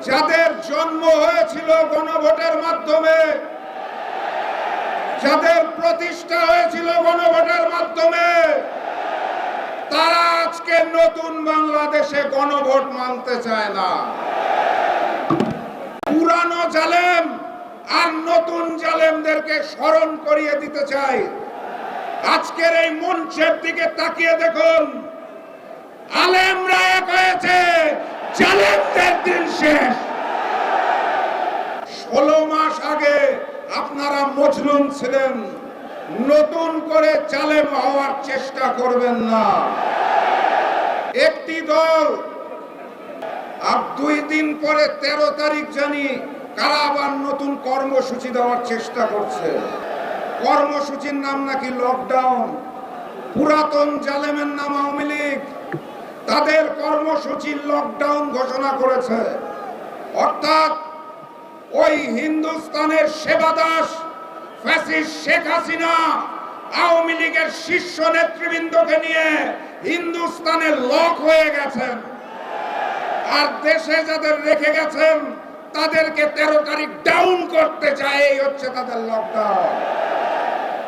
যাদের জন্ম হয়েছিল গণভোটের মাধ্যমে, যাদের প্রতিষ্ঠা হয়েছিল গণভোটের মাধ্যমে, তারা আজকে নতুন বাংলাদেশে গণভোট মানতে চায় না। পুরানো জালেম আর নতুন জালেমদেরকে স্মরণ করিয়ে দিতে চাই। আজকের এই মঞ্চের দিকে তাকিয়ে দেখুন, আলেমরা এক হয়েছে, জালেমদের দিন শেষ। 16 মাস আগে আপনারা মজলুম ছিলেন, নতুন করে জালেম হওয়ার চেষ্টা করবেন না। একটি দল আর 2 দিন পরে 13 তারিখ জানি কারা আবার নতুন কর্মসূচি দেওয়ার চেষ্টা করছে। কর্মসূচির নাম নাকি লকডাউন। পুরাতন জালেমের নাম আওয়ামী লীগ, তাদের কর্মসূচি লকডাউন ঘোষণা করেছে। অর্থাৎ ওই হিন্দুস্তানের সেবাদাস ফ্যাসিস্ট শেখ হাসিনা আওয়ামী লীগের শীর্ষ নেতৃবৃন্দকে নিয়ে হিন্দুস্তানের লক হয়ে গেছেন, আর দেশে যাদের রেখে গেছেন তাদেরকে 13 তারিখ ডাউন করতে চায়। এই হচ্ছে তাদের লকডাউন।